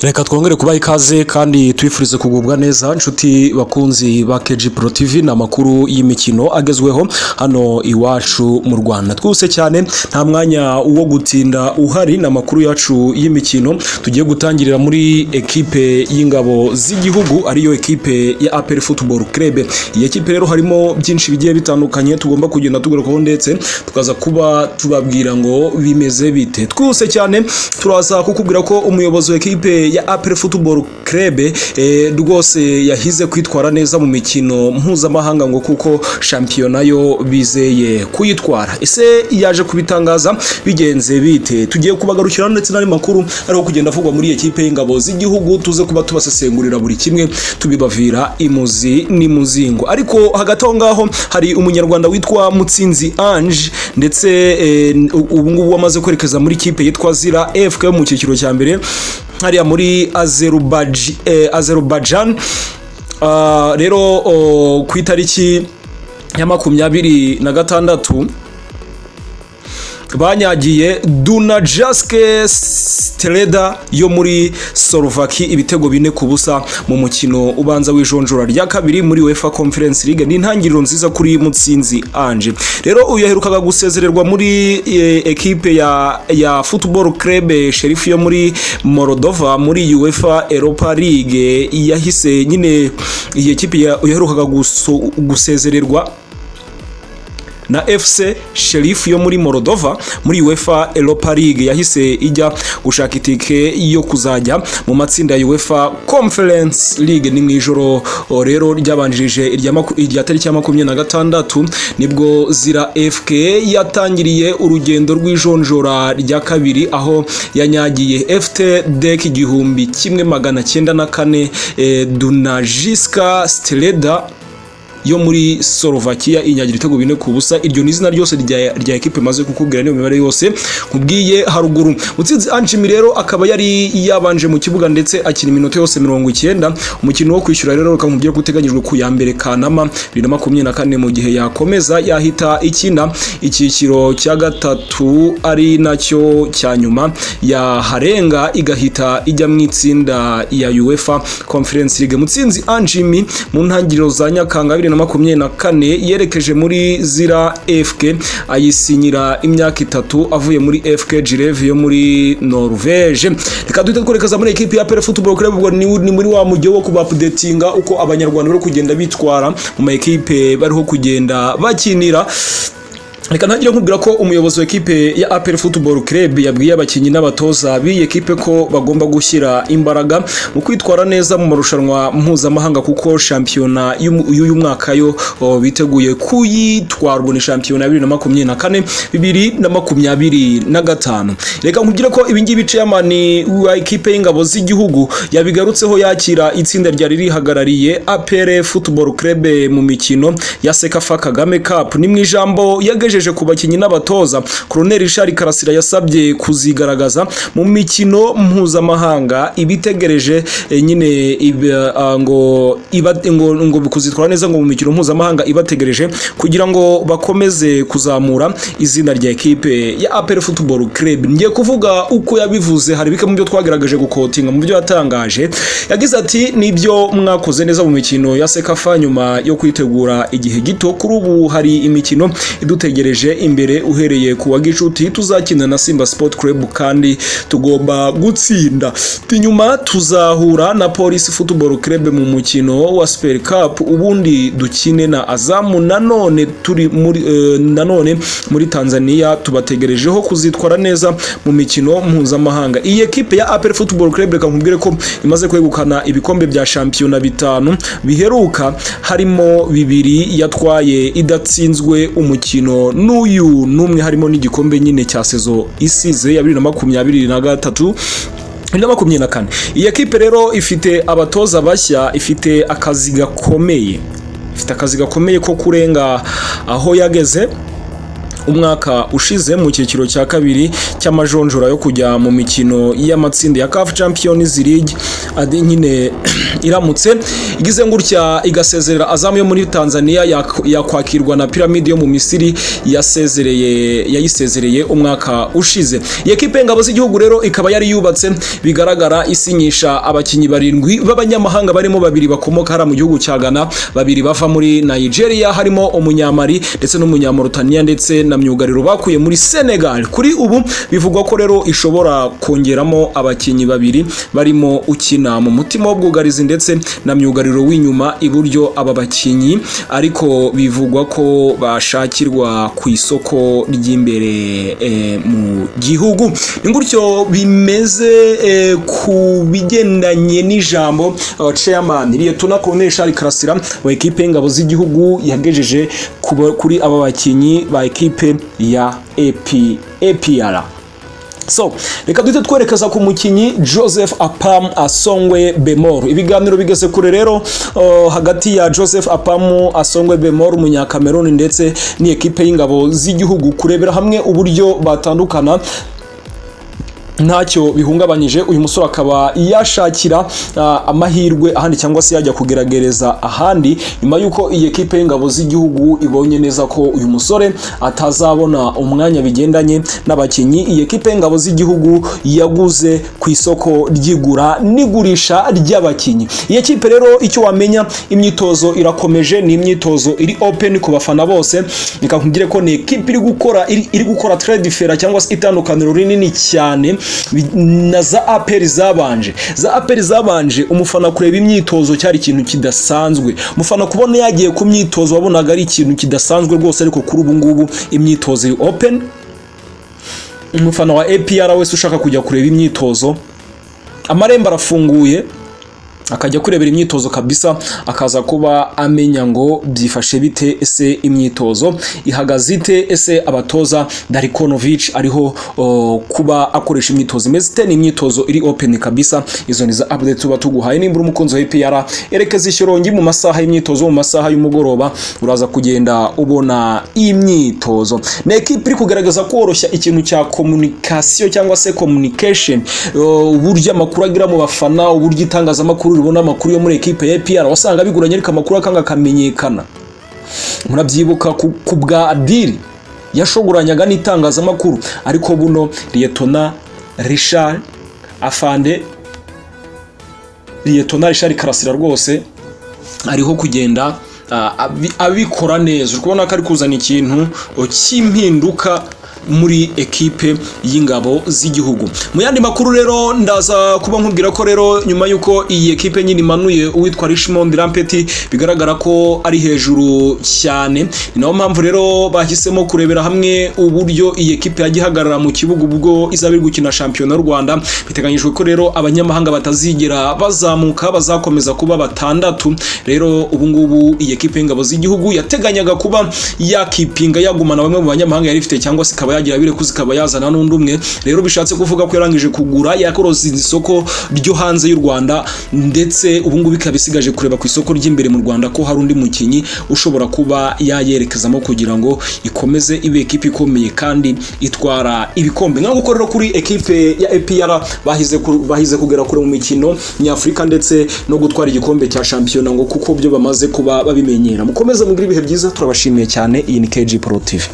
Reka twongere kubaha ikaze kandi twifurize kugubwa neza inshuti bakunzi ba KG Pro TV n'amakuru y'imikino agezweho hano iwacu mu Rwanda. Twuse cyane nta mwanya wo gutinda uhari n'amakuru yacu y'imikino tugiye gutangirira muri ekipe y'ingabo z'igihugu ariyo ekipe ya APR Football Club. Iyi ekipe rero harimo byinshi bigiye bitandukanye tugomba kugenda tugarukaho ndetse tukaza kuba tubabwira ngo bimeze bite. Twuse cyane turaza kukubwira ko umuyobozi wa ekipe ya APR Football Club rwose yahize kwitwara neza mu mikino mpuzamahanga ngo kuko shampiyona yo bizeye kuyitwara. Ese yaje kubitangaza bigenze bite? Tugiye kubagarukira ndetse n'ari makuru ariho kugenda avugwa muri ekipe y'ingabo z'igihugu tuze kuba tubasesengurira buri kimwe tubibavira imuzi n'imuzingo. Ariko hagati aho ngaho hari umunyarwanda witwa Mutsinzi Ange ndetse ubu ngubu wamaze kwerekeza muri ekipe yitwa Zira FK mu cyiciro cya mbere hariya muri Azerbaijan. Rero ku itariki ya 26 banyagiye Dunajaske Streda yo muri Slovakia ibitego 4-0 mu mukino ubanza w'ijonjora rya kabiri muri UEFA Conference League. Ni intangiriro nziza kuri Mutsinzi Ange. Rero uyaherukaga gusezererwa muri ekipe ya Football Club Sheriff yo muri Moldova muri UEFA Europa League. Yahise nyine iyi ekipe uyaherukaga gusezererwa na FC Sheriff yo muri Moldova muri UEFA Europa League. Yahise ijya gushaka itike yo kuzajya mu matsinda ya UEFA Conference League. Ni mwijoro rero ryabanjirije irya tariki ya 26 nibwo Zira FK yatangiriye urugendo rw'ijonjora rya kabiri aho yanyagiye FT Dek 1904 Dunajiska Streda yo muri Slovakia inyagira ibitego 4-0. Iryo ni izina ryose rya ekipe maze kukubwira niyo mibare yose nkubwiye haruguru. Mutsinzi Ange rero akaba yari yabanje mu kibuga ndetse akina iminota yose 90. Umukino wo kwishyura rero ukamubwira ko uteganyijwe ku ya mbere Kanama 2024 mu gihe yakomeza yahita ikina icyiciro cya gatatu ari nacyo cya nyuma yaharenga igahita ijya mu itsinda ya UEFA Conference League. Mutsinzi Ange mu ntangiriro za Nyakanga 2024 yerekeje muri Zira FK ayisinyira imyaka 3 avuye muri FK Girev yo muri Norvege. Reka duhite twerekaza muri ekipe ya APR Football Club ni muri wa mujyo wo kuba-updatinga uko abanyarwanda bari kugenda bitwara mu ma ekipe bariho kugenda bakinira. Reka ntagire nkubwira ko umuyobozi wa ekipe ya APR Football Club yabwiye abakinyi n'abatoza b'iyi ekipe ko bagomba gushyira imbaraga mu kwitwara neza mu marushanwa mpuzamahanga kuko shampiyona y'uyu mwaka yo biteguye kuyitwarwa ni shampiyona 2024 2025. Reka nkubwire ko ibingibi chairman wa ekipe y'ingabo z'igihugu yabigarutseho yakira itsinda ryari rihagarariye APR Football Club mu mikino ya Sekafa Kagame Cup. Ni mu ijambo yagejeje ku bakinyi n'abatoza Colonel Richard Karasira yasabye kuzigaragaza mu mikino mpuzamahanga ibitegereje nyine ngo kuzitwara neza ngo mu mikino mpuzamahanga ibategereje kugira ngo bakomeze kuzamura izina rya ekipe ya APR Football Club. Ngiye kuvuga uko yabivuze hari bike mu byo twagaragaje gukotinga mu byo yatangaje. Yagize ati nibyo mwakoze neza mu mikino ya Sekafa nyuma yo kwitegura igihe gito kuri ubu hari imikino idutegereje imbere uhereye ku wa Gicuti tuzakina na Simba Sport Club kandi tugomba gutsinda. Nyuma tuzahura na Police Football Club mu mukino wa Super Cup ubundi dukine na Azamu nanone turi muri Tanzania. Tubategerejeho kuzitwara neza mu mikino mpuzamahanga. Iyi ekipe ya APR Football Club reka nkubwire ko imaze kwegukana ibikombe bya shampiyona 5 biheruka harimo 2 yatwaye idatsinzwe umukino n'uyu numwe harimo n'igikombe nyine cya sezo isize ya 2023 2024. Iyi ekipe rero ifite abatoza bashya, ifite akazi gakomeye ko kurenga aho yageze umwaka ushize mu cyiciro cya kabiri cy'amajonjora yo kujya mu mikino y'amatsinda ya CAF Champions League nyine iramutse igize ngutya igasezerera Azam yo muri Tanzania yakwakirwa na Pyramid yo mu Misiri yayisezereye umwaka ushize. Iyi ekipe y'ingabo z'igihugu rero ikaba yari yubatse bigaragara isinyisha abakinyi 7 b'abanyamahanga barimo 2 bakomoka hara mu gihugu cya Ghana, 2 bava muri Nigeria harimo umunyamari ndetse n'umunyamauritania ndetse na myugariro bakuye muri Senegal. Kuri ubu bivugwa ko rero ishobora kongeramo abakinyi 2 barimo ukina mu mutima w'ubwugarizi ndetse na myugariro w'inyuma iburyo. Aba bakinyi ariko bivugwa ko bashakirwa ku isoko ry'imbere mu gihugu. Ingutyo bimeze ku bigendanye n'ijambo chairman Lieutenant Colonel Charles Karasira wa ekipe y'ingabo z'igihugu yagejeje kuri aba bakinyi ba ekipe ya APR. So, reka duhite twerekeza ku mukinyi Joseph Apam Asongwe Bemor. Ibiganiro bigeze kure rero hagati ya Joseph Apam Asongwe Bemor umunyakameruni ndetse ni ekipe y'ingabo z'igihugu kurebera hamwe uburyo batandukana ntacyo bihungabanyije. Uyu musore akaba yashakira amahirwe ahandi cyangwa se yajya kugeragereza ahandi nyuma yuko iyi ekipe y'ingabo z'igihugu ibonye neza ko uyu musore atazabona umwanya bigendanye n'abakinyi iyi ekipe y'ingabo z'igihugu yaguze ku isoko ry'igura n'igurisha ry'abakinyi. Iyi ekipe rero icyo wamenya, imyitozo irakomeje, ni imyitozo iri open ku bafana bose. Nikakubwire ko ni ekipe iri gukora trade fair cyangwa se itandukaniro rinini cyane na za APR zabanje. Umufana kureba imyitozo cyari ikintu kidasanzwe, umufana kubona yagiye ku myitozo wabonaga ari ikintu kidasanzwe rwose, ariko kuri ubu ngubu imyitozo iri open. Umufana wa APR wese ushaka kujya kureba imyitozo amarembo arafunguye akajya kurebera imyitozo kabisa, akaza kuba amenya ngo byifashe bite, ese imyitozo ihagaze ite, ese abatoza Darikonovic ariho kuba akoresha imyitozo imeze ite. Ni imyitozo iri open kabisa. Izo ni za update tuba tuguhaye. Nimba umukunzi wa APR erekeza Ishyorongi mu masaha y'imyitozo, mu masaha y'umugoroba uraza kugenda ubona imyitozo. Na ekipe iri kugaragaza koroshya ikintu cya communication cyangwa se communication, uburyo amakuru agira mu bafana, uburyo itangazamakuru ribona amakuru yo muri ekipe ya APR. Wasanga biguranye ariko amakuru akanga kamenyekana. Murabyibuka ku bwa Adili yashoguranyaga n'itangazamakuru, ariko buno Lieutenant Richard Karasira rwose ariho kugenda abikora neza. Ukubona ko ari kuzana ikintu cy'impinduka muri ekipe y'ingabo z'igihugu. Mu yandi makuru rero ndaza kuba nkubwira ko rero nyuma yuko iyi ekipe nyine imanuye uwitwa Richmond Lampeti bigaragara ko ari hejuru cyane, naho mpamvu rero bahisemo kurebera hamwe uburyo iyi ekipe yagihagarara mu kibuga ubwo izabiri gukina shampiyona y'u Rwanda. Biteganyijwe ko rero abanyamahanga batazigera bazamuka, bazakomeza kuba 6. Rero ubu ngubu iyi ekipe y'ingabo z'igihugu yateganyaga kuba yakipinga yagumana bamwe mu banyamahanga yari ifite cyangwa se yagira bire kuzikaba yazana n'undi umwe. Rero bishatse kuvuga ko yarangije kugura yakoroza isoko ryo hanze y'u Rwanda, ndetse ubu ngubu bikabisigaje kureba ku isoko ry'imbere mu Rwanda ko hari undi mukinyi ushobora kuba yayerekezamo kugira ngo ikomeze ibe ekipe ikomeye kandi itwara ibikombe. Nko gukorera kuri ekipe ya APR bahize kugera kure mu mikino nyafrika ndetse no gutwara igikombe cya shampiyona ngo kuko byo bamaze kuba babimenyera. Mukomeze mugira ibihe byiza, turabashimiye cyane. Iyi ni KG Pro TV.